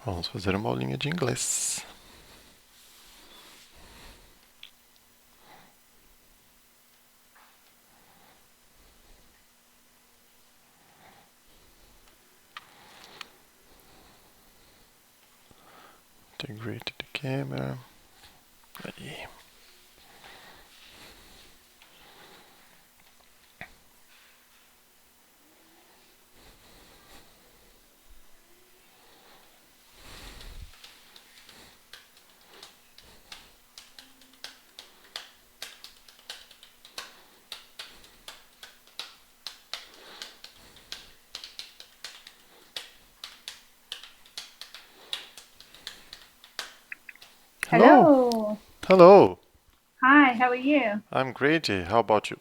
Vamos fazer uma aulinha de inglês. Integrate the camera. Aí. Hello. Hello. Hello. Hi, how are you? I'm great. How about you?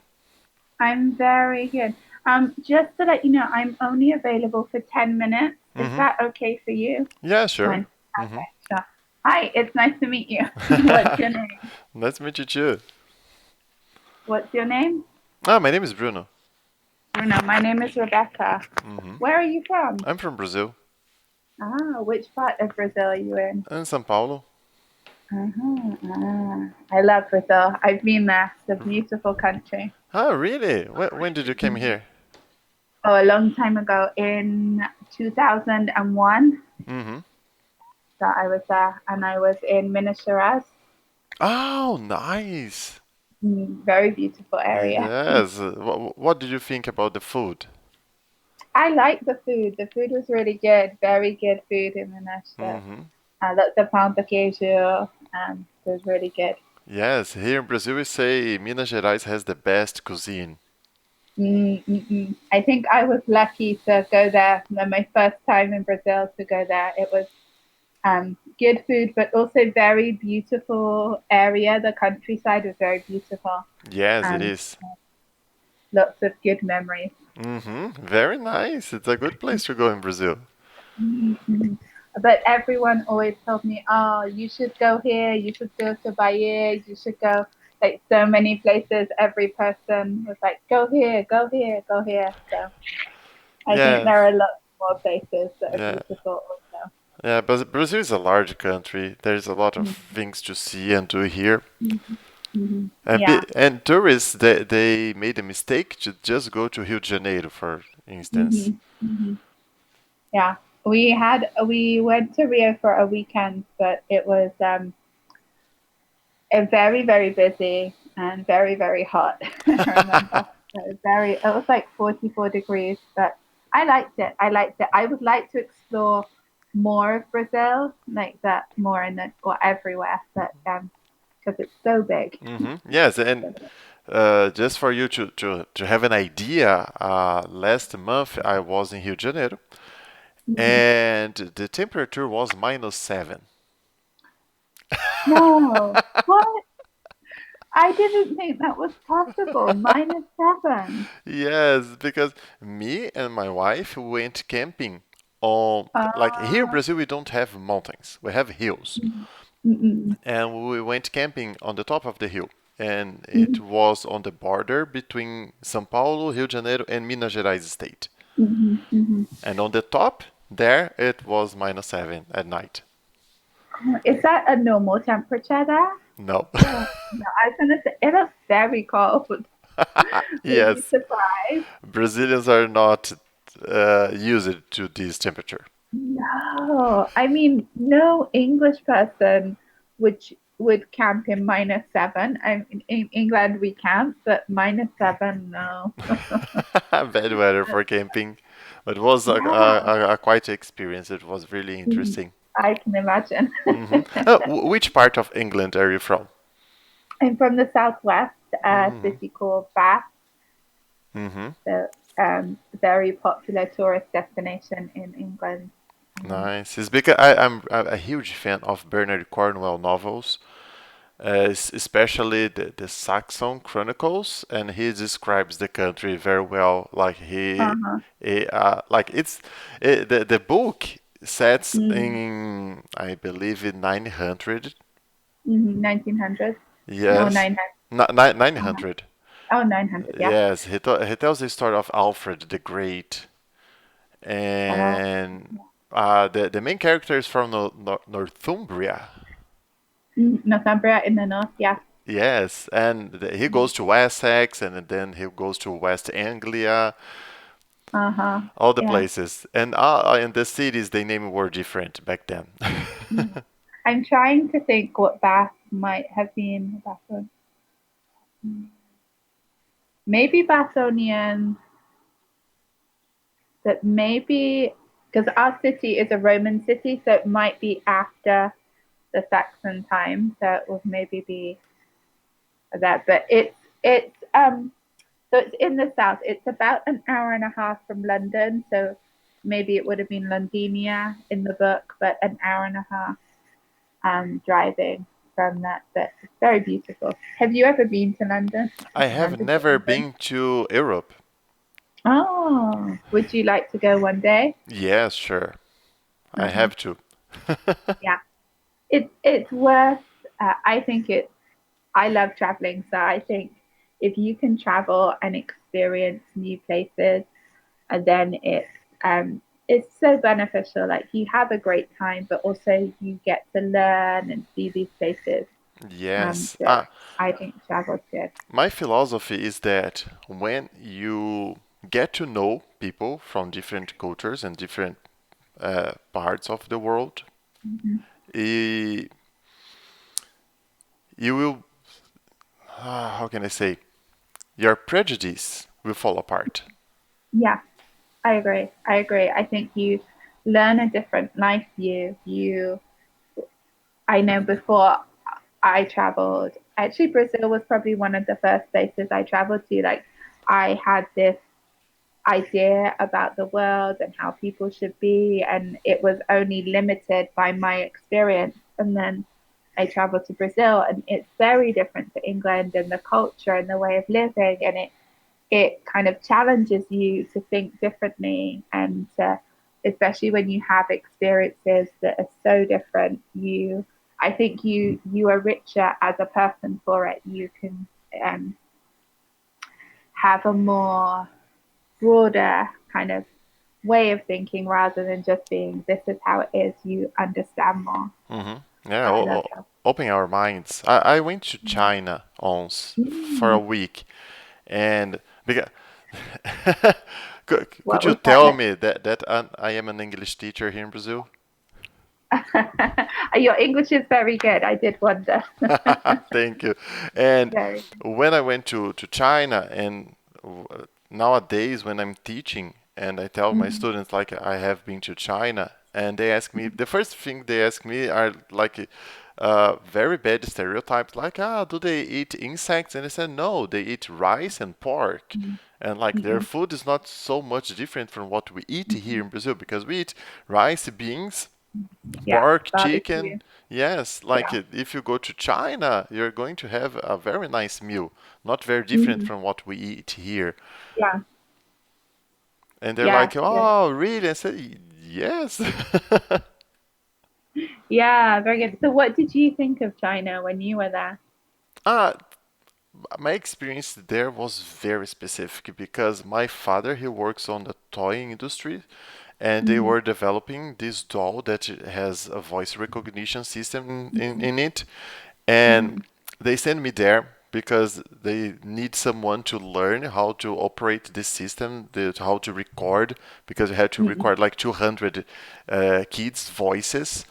I'm very good. Just to let you know, I'm only available for 10 minutes. Is Mm-hmm. that okay for you? Yeah, sure. Fine. Mm-hmm. Okay, sure. Hi, it's nice to meet you. What's your name? Nice to meet you too. What's your name? My name is Bruno. Bruno. My name is Rebecca. Mm-hmm. Where are you from? I'm from Brazil. Which part of Brazil are you in? In São Paulo. I love Brazil. I've been there. It's a beautiful country. Ah, really? When did you come here? Oh, a long time ago in 2001. Mm-hmm. That I was there, and I was in Minas Gerais. Oh, nice. Very beautiful area. Yes. What did you think about the food? I like the food. The food was really good. Very good food in Minas. Mm-hmm. Lots of pão de queijo. It was really good. Yes, here in Brazil we say Minas Gerais has the best cuisine. I think I was lucky to go there. My first time in Brazil to go there. It was good food, but also very beautiful area. The countryside was very beautiful, Yes, it and is. lots of good memories. Mm-hmm. Very nice. It's a good place to go in Brazil. Mhm. But everyone always told me, "Oh, you should go here. You should go to Bahia. You should go." Like so many places, every person was like, "Go here, go here, go here." So I think Yes. there are lots more places that are Yeah. beautiful also. Yeah, but Brazil is a large country. There's a lot of Mhm, things to see and to hear. mhm, mhm. And, Yeah. and tourists, they made a mistake to just go to Rio de Janeiro, for instance. Hmm. Hmm. Yeah. We went to Rio for a weekend, but it was a very busy and very hot. I remember it was like 44 degrees, but I liked it. I liked it. I would like to explore more of Brazil, like that more in the or everywhere, but because it's so big. Yes, and just for you to have an idea, last month I was in Rio de Janeiro, Mhm. and the temperature was -7. No, what? I didn't think that was possible. -7. Yes, because me and my wife went camping on, like here in Uh, Brazil we don't have mountains, we have hills. mm, mm, And we went camping on the top of the hill. And it mm, was on the border between São Paulo, Rio de Janeiro, and Minas Gerais state. mm, mm. And on the top, there it was -7 at night. Is that a normal temperature there? No. Oh, no, I was gonna say it was very cold. Were you Yes, surprised? Brazilians are not used to this temperature. No, I mean no English person would camp in -7. I mean, in England we camp, but -7, no. Bad weather for camping. But it was Yeah, a quite experience. It was really mm, interesting. I can imagine. Which part of England are you from? I'm from the southwest, a hmm city called Bath, hmm so very popular tourist destination in England. Um, Nice. It's because I'm a huge fan of Bernard Cornwell novels, especially the Saxon Chronicles, and he describes the country very well. Like uh-huh. like the book sets Mm, in I believe in 900. 1900s. No, Yes, 900. 900. Oh, 900, yeah. Yes, he tells the story of Alfred the Great Oh, and yeah. The main character is from Northumbria. Northumbria in the north. Yeah. Yes, and he goes to Wessex, and then he goes to West Anglia, Uh-huh. all the Yeah. places. And in the cities, they name were different back then. Mm. I'm trying to think what Bath might have been. Maybe Bathonians, but maybe because our city is a Roman city, so it might be after the Saxon time. So it would maybe be that. But it's so it's in the south. It's about an hour and a half from London. So maybe it would have been Londinia in the book, but an hour and a half driving from that. But it's very beautiful. Have you ever been to London? I have London to never England? been to Europe. Oh, would you like to go one day? Yes, sure. I Uh-huh. have to. Yeah, it's worth. I think it's. I love traveling, so I think if you can travel and experience new places, and then it's so beneficial. Like you have a great time, but also you get to learn and see these places. Yes. So I think travel's good. My philosophy is that when you get to know people from different cultures and different parts of the world, Hmm. eh, you will, how can I say, your prejudice will fall apart. Yeah, I agree. I agree. I think you learn a different life view. I know before I traveled, actually, Brazil was probably one of the first places I traveled to. Like, I had this idea about the world and how people should be, and it was only limited by my experience. And then I traveled to Brazil, and it's very different to England and the culture and the way of living, and it kind of challenges you to think differently and especially when you have experiences that are so different I think you are richer as a person for it. You can um, have a more broader kind of way of thinking rather than just being this is how it is. You understand more. Hmm. Yeah, I love that. open our minds. I went to China once for a Mm. week, and because could What you was that tell like? me that I am an English teacher here in Brazil? Your English is very good. I did wonder. Thank you. And Very. when I went to China, and nowadays when I'm teaching and I tell my Mhm. students like I have been to China, and they ask me, the first thing they ask me are like very bad stereotypes, like do they eat insects? And I said no, they eat rice and pork. Mhm. And like their Mhm. food is not so much different from what we eat here Mhm. in Brazil because we eat rice, beans, Yeah, pork, chicken. barbecue. Yes, like Yeah. if you go to China, you're going to have a very nice meal, not very different Mhm. from what we eat here. Yeah. And they're Yeah. like, Yeah. "Oh, really?" I said, "Yes." Yeah. Very good. So, what did you think of China when you were there? Ah, my experience there was very specific because my father he works on the toy industry, and they Mhm. were developing this doll that has a voice recognition system Mhm. in it, and Mhm. they sent me there because they need someone to learn how to operate this system, how to record, because you had to Mhm. record like 200 kids' voices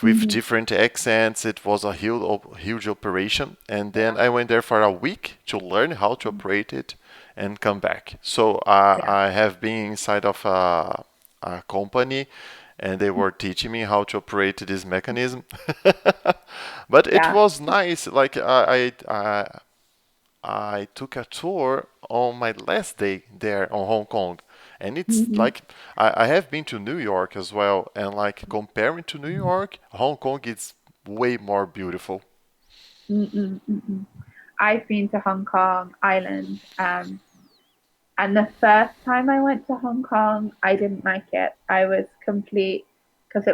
with Mhm. different accents. It was a huge operation. And then Yeah. I went there for a week to learn how to operate it and come back. So Yeah. I have been inside of a company and they were teaching me how to operate this mechanism. But it Yeah. was nice. Like I took a tour on my last day there on Hong Kong. And it's Mhm. like I have been to New York as well, and like comparing to New York, Hong Kong is way more beautiful. Mm-mm, mm-mm. I've been to Hong Kong Island, and the first time I went to Hong Kong, I didn't like it. I was complete because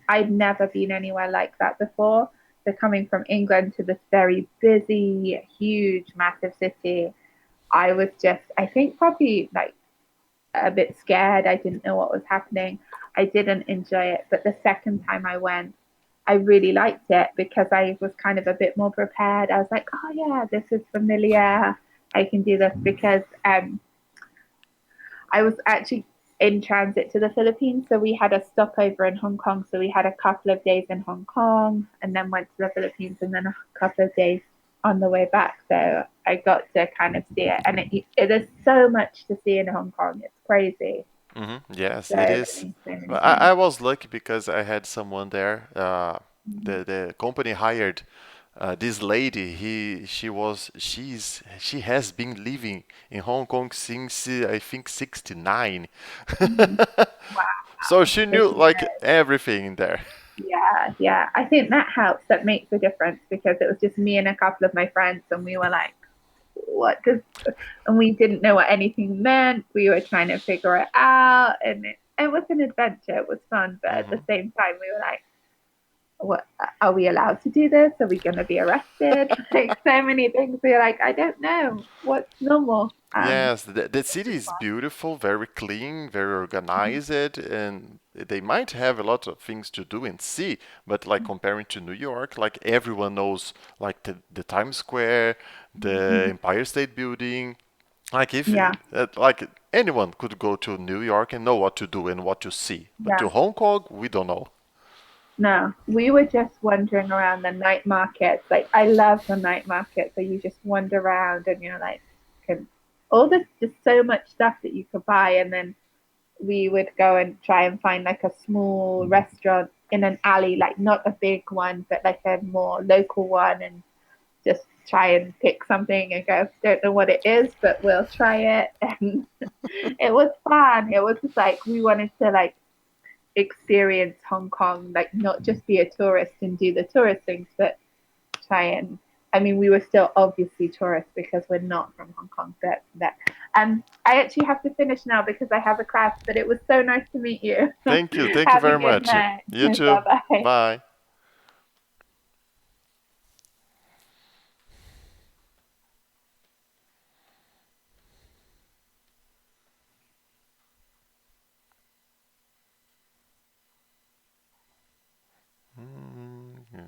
I'd never been anywhere like that before. So coming from England to this very busy, huge, massive city, I was just, I think, probably like a bit scared. I didn't know what was happening. I didn't enjoy it. But the second time I went, I really liked it because I was kind of a bit more prepared. I was like, oh yeah, this is familiar. I can do this because I was actually in transit to the Philippines. So we had a stopover in Hong Kong. So we had a couple of days in Hong Kong and then went to the Philippines and then a couple of days on the way back. So I got to kind of see it. And it is so much to see in Hong Kong. It's crazy. Yes, So it is. many, so many Well, things. I was lucky because I had someone there. Mm-hmm. The company hired this lady. She has been living in Hong Kong since I think 69. Mm-hmm. So Wow. she So knew she like knows. everything in there. Yeah, yeah. I think that helps. That makes a difference because it was just me and a couple of my friends, and we were like, what does, and we didn't know what anything meant. We were trying to figure it out, and it was an adventure. It was fun, but at the Hmm. same time, we were like, what are we allowed to do this? Are we going to be arrested? Like so many things. We were like, I don't know what's normal. Yes, the It city was is fun. beautiful, very clean, very organized, and they might have a lot of things to do and see, but like comparing to New York, like everyone knows like the Times Square, the Mhm. Empire State Building, like if Yeah, like anyone could go to New York and know what to do and what to see, but to yeah. Hong Kong, we don't know. No, we were just wandering around the night markets. Like I love the night markets. So you just wander around and you're like, can all this just so much stuff that you could buy, and then we would go and try and find like a small restaurant in an alley, like not a big one, but like a more local one, and just try and pick something and go, don't know what it is, but we'll try it. And it was fun. It was just like we wanted to like experience Hong Kong, like not just be a tourist and do the tourist things, but try and. I mean, we were still obviously tourists because we're not from Hong Kong, but that. I actually have to finish now because I have a class. But it was so nice to meet you. Thank you Have a very good much. night. You too. Bye bye. Bye.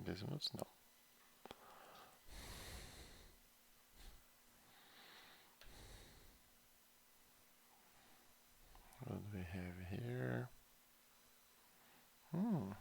This one's no. What do we have here? Hmm.